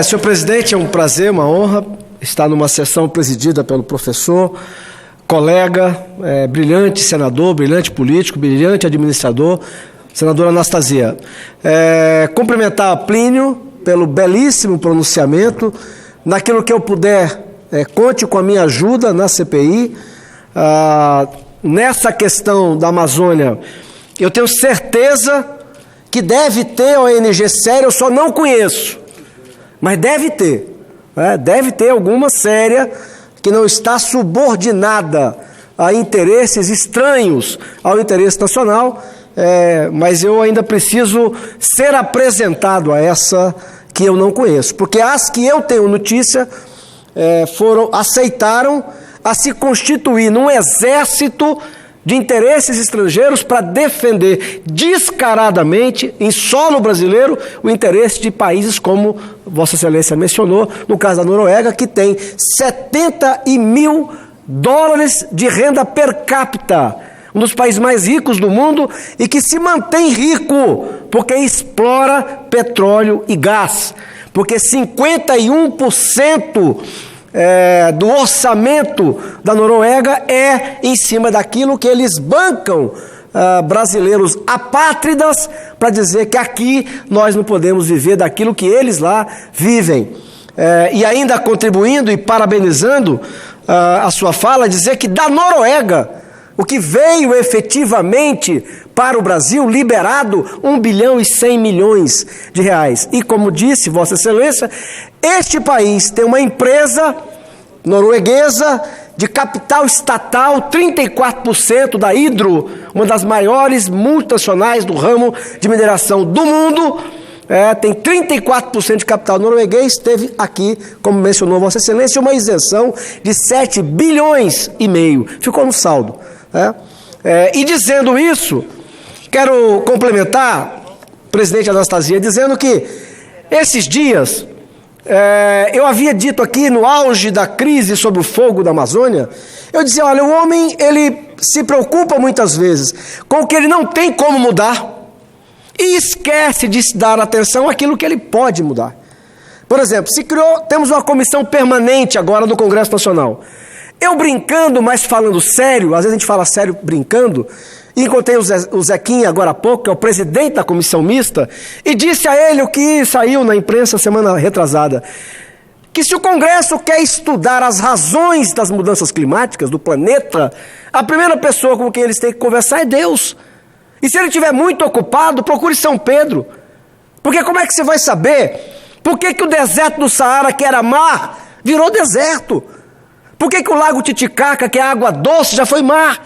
Senhor presidente, é um prazer, uma honra estar numa sessão presidida pelo professor, colega, brilhante senador, brilhante político, brilhante administrador, senador Anastasia. Cumprimentar a Plínio pelo belíssimo pronunciamento. Naquilo que eu puder, conte com a minha ajuda na CPI. Nessa questão da Amazônia, eu tenho certeza que deve ter ONG séria, eu só não conheço. Mas deve ter alguma séria que não está subordinada a interesses estranhos ao interesse nacional, mas eu ainda preciso ser apresentado a essa que eu não conheço, porque as que eu tenho notícia aceitaram a se constituir num exército de interesses estrangeiros para defender descaradamente, em solo brasileiro, o interesse de países como Vossa Excelência mencionou, no caso da Noruega, que tem 70 mil dólares de renda per capita, um dos países mais ricos do mundo e que se mantém rico porque explora petróleo e gás, porque 51% do orçamento da Noruega é em cima daquilo que eles bancam brasileiros apátridas para dizer que aqui nós não podemos viver daquilo que eles lá vivem. E ainda contribuindo e parabenizando a sua fala, dizer que da Noruega, o que veio efetivamente para o Brasil, liberado 1 bilhão e 100 milhões de reais. E como disse Vossa Excelência, este país tem uma empresa norueguesa de capital estatal, 34% da Hydro, uma das maiores multinacionais do ramo de mineração do mundo, tem 34% de capital norueguês, teve aqui, como mencionou Vossa Excelência, uma isenção de 7 bilhões e meio, ficou no saldo. E dizendo isso, quero complementar, presidente Anastasia, dizendo que esses dias, eu havia dito aqui no auge da crise sobre o fogo da Amazônia, eu dizia, olha, o homem ele se preocupa muitas vezes com o que ele não tem como mudar e esquece de dar atenção àquilo que ele pode mudar. Por exemplo, temos uma comissão permanente agora no Congresso Nacional. Eu brincando, mas falando sério, às vezes a gente fala sério brincando, e encontrei o Zequinha agora há pouco, que é o presidente da comissão mista, e disse a ele o que saiu na imprensa semana retrasada, que se o Congresso quer estudar as razões das mudanças climáticas do planeta, a primeira pessoa com quem eles têm que conversar é Deus. E se ele estiver muito ocupado, procure São Pedro. Porque como é que você vai saber por que o deserto do Saara, que era mar, virou deserto? Por que o lago Titicaca, que é água doce, já foi mar?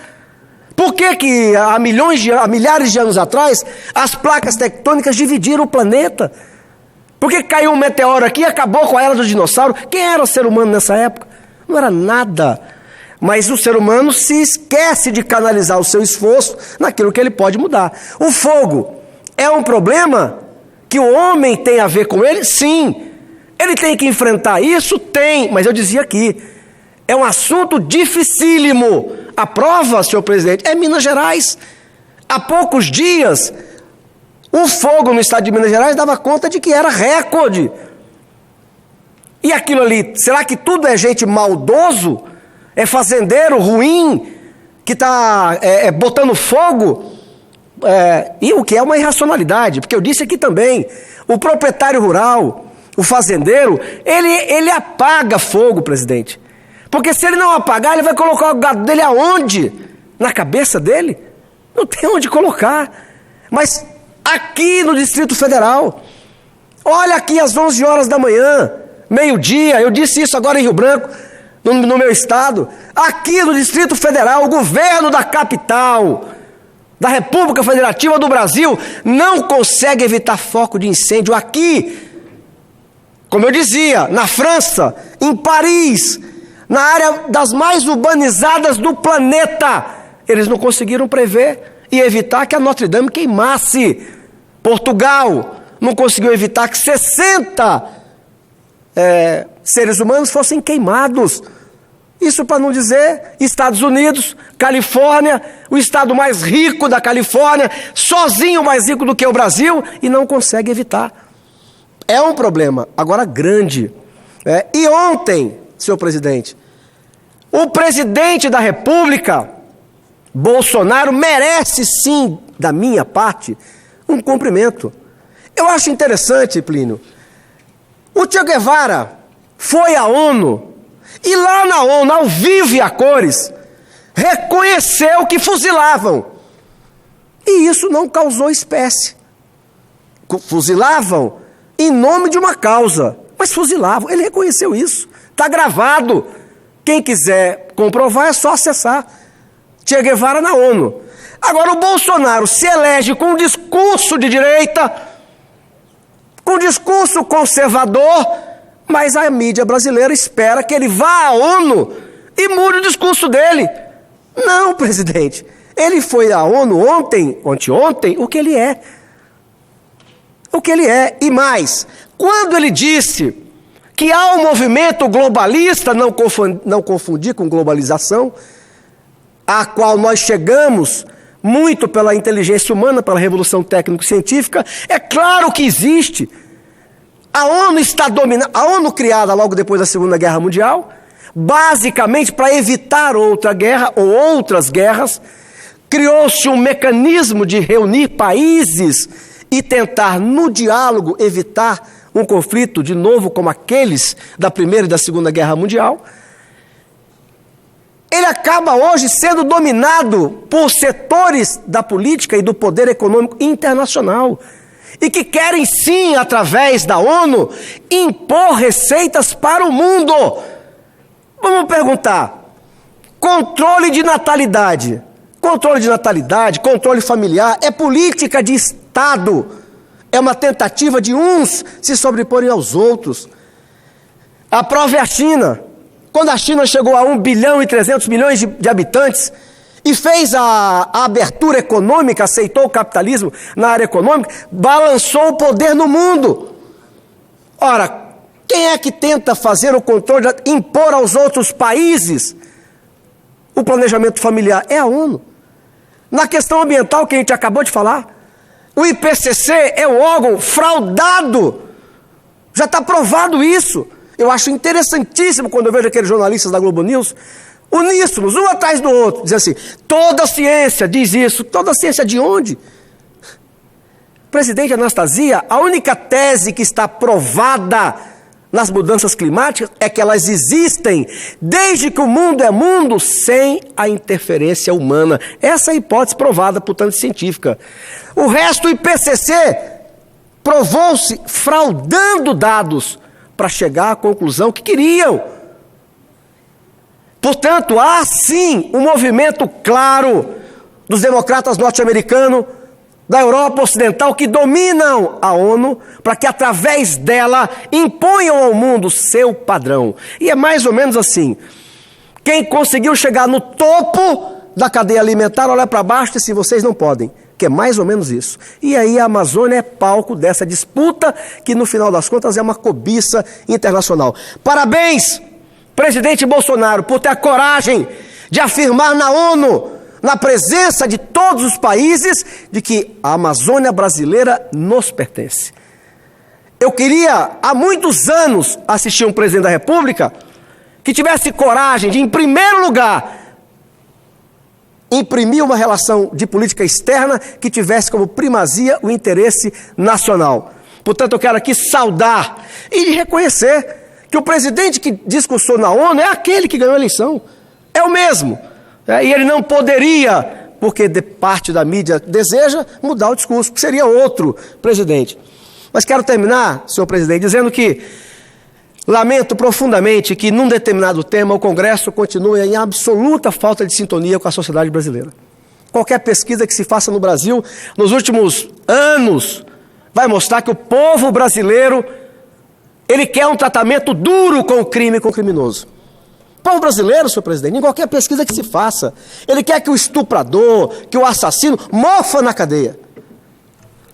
Por que há milhares de anos atrás, as placas tectônicas dividiram o planeta? Por que caiu um meteoro aqui e acabou com a era do dinossauro? Quem era o ser humano nessa época? Não era nada. Mas o ser humano se esquece de canalizar o seu esforço naquilo que ele pode mudar. O fogo é um problema que o homem tem a ver com ele? Sim. Ele tem que enfrentar isso? Tem. Mas eu dizia aqui, é um assunto dificílimo. A prova, senhor presidente, é Minas Gerais. Há poucos dias, o fogo no estado de Minas Gerais dava conta de que era recorde. E aquilo ali, será que tudo é gente maldoso? É fazendeiro ruim que está botando fogo? E o que é uma irracionalidade, porque eu disse aqui também, o proprietário rural, o fazendeiro, ele apaga fogo, presidente. Porque se ele não apagar, ele vai colocar o gado dele aonde? Na cabeça dele? Não tem onde colocar. Mas aqui no Distrito Federal, olha aqui às 11 horas da manhã, meio-dia, eu disse isso agora em Rio Branco, no meu estado, aqui no Distrito Federal, o governo da capital, da República Federativa do Brasil, não consegue evitar foco de incêndio aqui. Como eu dizia, na França, em Paris, na área das mais urbanizadas do planeta, eles não conseguiram prever e evitar que a Notre Dame queimasse. Portugal não conseguiu evitar que 60 seres humanos fossem queimados. Isso para não dizer Estados Unidos, Califórnia, o estado mais rico da Califórnia, sozinho mais rico do que o Brasil, e não consegue evitar. É um problema, agora grande. E ontem, senhor presidente, o presidente da República, Bolsonaro, merece sim, da minha parte, um cumprimento. Eu acho interessante, Plínio, o Che Guevara foi à ONU, e lá na ONU, ao vivo e a cores, reconheceu que fuzilavam. E isso não causou espécie. Fuzilavam em nome de uma causa, mas fuzilavam. Ele reconheceu isso. Está gravado. Quem quiser comprovar é só acessar. Che Guevara na ONU. Agora o Bolsonaro se elege com um discurso de direita, com um discurso conservador, mas a mídia brasileira espera que ele vá à ONU e mude o discurso dele. Não, presidente. Ele foi à ONU anteontem, o que ele é. O que ele é. E mais, quando ele disse que há um movimento globalista, não confundir com globalização, a qual nós chegamos muito pela inteligência humana, pela revolução técnico-científica, é claro que existe. A ONU está dominando, a ONU criada logo depois da Segunda Guerra Mundial, basicamente para evitar outra guerra ou outras guerras, criou-se um mecanismo de reunir países e tentar, no diálogo, evitar um conflito de novo como aqueles da Primeira e da Segunda Guerra Mundial. Ele acaba hoje sendo dominado por setores da política e do poder econômico internacional e que querem sim, através da ONU, impor receitas para o mundo. Vamos perguntar, controle de natalidade, controle familiar é política de Estado, é uma tentativa de uns se sobreporem aos outros. A prova é a China. Quando a China chegou a 1 bilhão e 300 milhões de habitantes e fez a abertura econômica, aceitou o capitalismo na área econômica, balançou o poder no mundo. Ora, quem é que tenta fazer o controle, impor aos outros países o planejamento familiar? É a ONU. Na questão ambiental que a gente acabou de falar, o IPCC é um órgão fraudado. Já está provado isso. Eu acho interessantíssimo quando eu vejo aqueles jornalistas da Globo News, uníssonos, um atrás do outro, dizendo assim, toda a ciência diz isso. Toda a ciência de onde? Presidente Anastasia, a única tese que está provada nas mudanças climáticas é que elas existem desde que o mundo é mundo sem a interferência humana. Essa é a hipótese provada, portanto, científica. O resto, o IPCC provou-se fraudando dados para chegar à conclusão que queriam. Portanto, há sim um movimento claro dos democratas norte-americanos, da Europa Ocidental, que dominam a ONU, para que através dela imponham ao mundo seu padrão. E é mais ou menos assim, quem conseguiu chegar no topo da cadeia alimentar, olha para baixo e diz assim, vocês não podem, que é mais ou menos isso. E aí a Amazônia é palco dessa disputa, que no final das contas é uma cobiça internacional. Parabéns, presidente Bolsonaro, por ter a coragem de afirmar na ONU, na presença de todos os países, de que a Amazônia brasileira nos pertence. Eu queria, há muitos anos, assistir um presidente da República que tivesse coragem de, em primeiro lugar, imprimir uma relação de política externa que tivesse como primazia o interesse nacional. Portanto, eu quero aqui saudar e reconhecer que o presidente que discursou na ONU é aquele que ganhou a eleição. É o mesmo. E ele não poderia, porque de parte da mídia deseja, mudar o discurso, porque seria outro presidente. Mas quero terminar, senhor presidente, dizendo que lamento profundamente que num determinado tema o Congresso continue em absoluta falta de sintonia com a sociedade brasileira. Qualquer pesquisa que se faça no Brasil nos últimos anos vai mostrar que o povo brasileiro, ele quer um tratamento duro com o crime e com o criminoso. O povo brasileiro, senhor presidente, em qualquer pesquisa que se faça, ele quer que o estuprador, que o assassino morfa na cadeia.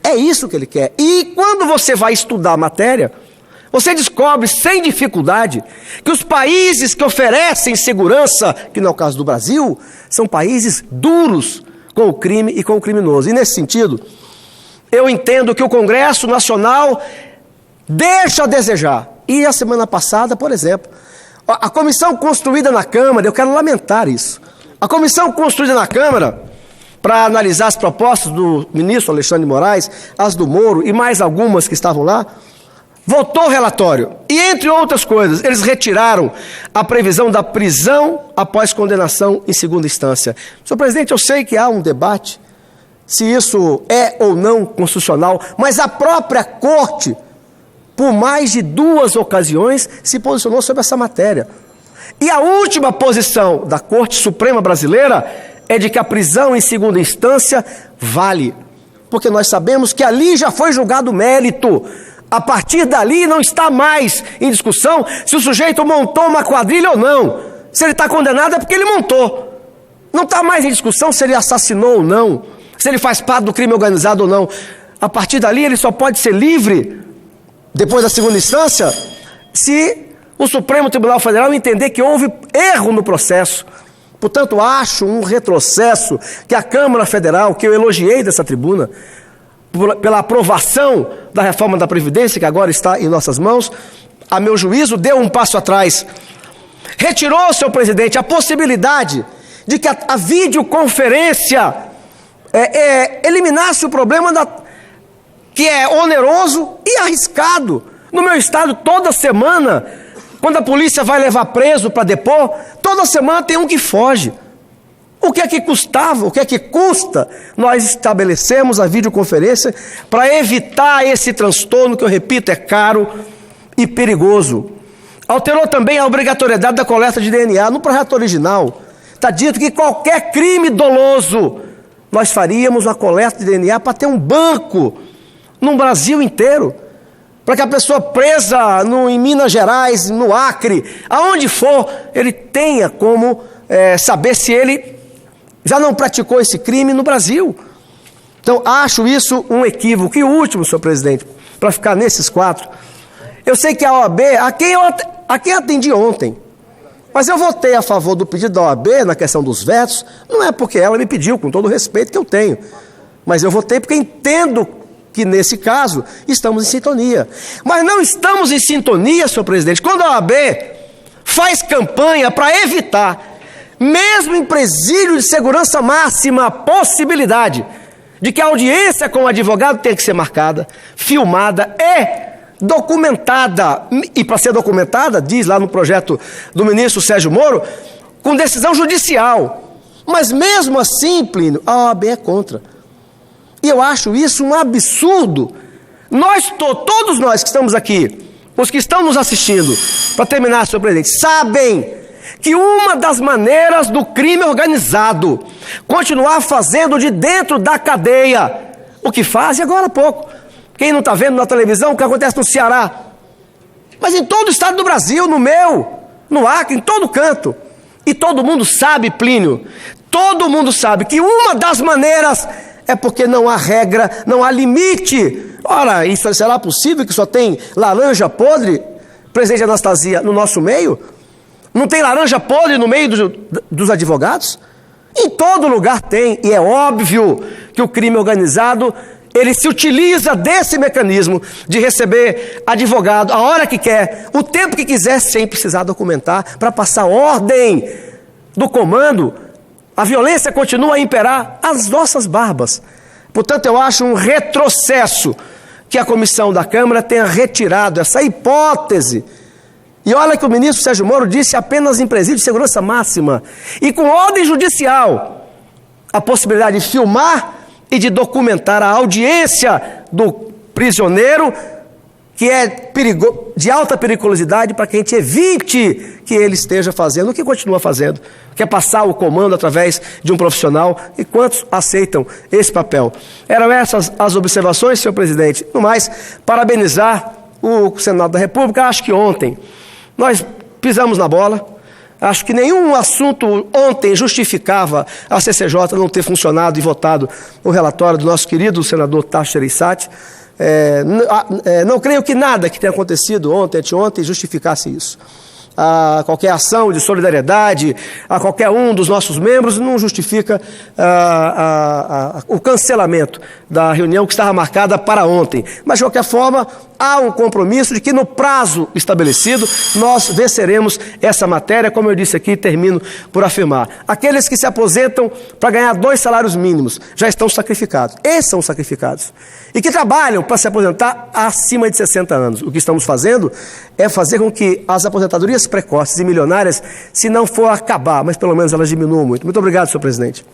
É isso que ele quer. E quando você vai estudar a matéria, você descobre sem dificuldade que os países que oferecem segurança, que não é o caso do Brasil, são países duros com o crime e com o criminoso. E nesse sentido, eu entendo que o Congresso Nacional deixa a desejar. E a semana passada, por exemplo, a comissão construída na Câmara, eu quero lamentar isso, a comissão construída na Câmara para analisar as propostas do ministro Alexandre de Moraes, as do Moro e mais algumas que estavam lá, votou o relatório. E, entre outras coisas, eles retiraram a previsão da prisão após condenação em segunda instância. Senhor presidente, eu sei que há um debate se isso é ou não constitucional, mas a própria Corte, por mais de 2 ocasiões, se posicionou sobre essa matéria. E a última posição da Corte Suprema Brasileira é de que a prisão em segunda instância vale, porque nós sabemos que ali já foi julgado o mérito. A partir dali não está mais em discussão se o sujeito montou uma quadrilha ou não. Se ele está condenado é porque ele montou. Não está mais em discussão se ele assassinou ou não, se ele faz parte do crime organizado ou não. A partir dali ele só pode ser livre, depois da segunda instância, se o Supremo Tribunal Federal entender que houve erro no processo. Portanto, acho um retrocesso que a Câmara Federal, que eu elogiei dessa tribuna, pela aprovação da reforma da Previdência, que agora está em nossas mãos, a meu juízo, deu um passo atrás. Retirou, senhor presidente, a possibilidade de que a videoconferência eliminasse o problema que é oneroso e arriscado. No meu estado, toda semana, quando a polícia vai levar preso para depor, toda semana tem um que foge. O que é que custava, o que é que custa nós estabelecemos a videoconferência para evitar esse transtorno que, eu repito, é caro e perigoso. Alterou também a obrigatoriedade da coleta de DNA. No projeto original está dito que qualquer crime doloso nós faríamos uma coleta de DNA para ter um banco no Brasil inteiro, para que a pessoa presa em Minas Gerais, no Acre, aonde for, ele tenha como saber se ele já não praticou esse crime no Brasil. Então, acho isso um equívoco. E o último, senhor presidente, para ficar nesses 4, eu sei que a OAB, a quem atendi ontem, mas eu votei a favor do pedido da OAB na questão dos vetos, não é porque ela me pediu, com todo o respeito que eu tenho, mas eu votei porque entendo que, nesse caso, estamos em sintonia. Mas não estamos em sintonia, senhor presidente, quando a OAB faz campanha para evitar, mesmo em presídio de segurança máxima, a possibilidade de que a audiência com o advogado tenha que ser marcada, filmada e documentada. E para ser documentada, diz lá no projeto do ministro Sérgio Moro, com decisão judicial. Mas mesmo assim, Plínio, a OAB é contra. E eu acho isso um absurdo. Todos nós que estamos aqui, os que estão nos assistindo, para terminar, senhor presidente, sabem que uma das maneiras do crime organizado continuar fazendo de dentro da cadeia o que faz agora há pouco. Quem não está vendo na televisão o que acontece no Ceará, mas em todo o estado do Brasil, no meu, no Acre, em todo canto. E todo mundo sabe, Plínio, todo mundo sabe que uma das maneiras é porque não há regra, não há limite. Ora, isso será possível que só tem laranja podre, presidente Anastasia, no nosso meio? Não tem laranja podre no meio dos advogados? Em todo lugar tem, e é óbvio que o crime organizado, ele se utiliza desse mecanismo de receber advogado a hora que quer, o tempo que quiser, sem precisar documentar, para passar ordem do comando. A violência continua a imperar às nossas barbas. Portanto, eu acho um retrocesso que a comissão da Câmara tenha retirado essa hipótese. E olha que o ministro Sérgio Moro disse apenas em presídio de segurança máxima. E com ordem judicial, a possibilidade de filmar e de documentar a audiência do prisioneiro, que é de alta periculosidade, para que a gente evite que ele esteja fazendo o que continua fazendo, que é passar o comando através de um profissional. E quantos aceitam esse papel? Eram essas as observações, senhor presidente. No mais, parabenizar o Senado da República. Acho que ontem nós pisamos na bola. Acho que nenhum assunto ontem justificava a CCJ não ter funcionado e votado o relatório do nosso querido senador Tasso Gereissati. Não creio que nada que tenha acontecido ontem, anteontem, justificasse isso. a qualquer ação de solidariedade a qualquer um dos nossos membros, não justifica o cancelamento da reunião que estava marcada para ontem. Mas, de qualquer forma, há um compromisso de que no prazo estabelecido nós venceremos essa matéria, como eu disse aqui, termino por afirmar. Aqueles que se aposentam para ganhar 2 salários mínimos já estão sacrificados. Esses são sacrificados. E que trabalham para se aposentar acima de 60 anos. O que estamos fazendo é fazer com que as aposentadorias precoces e milionárias, se não for acabar, mas pelo menos elas diminuam muito. Muito obrigado, senhor presidente.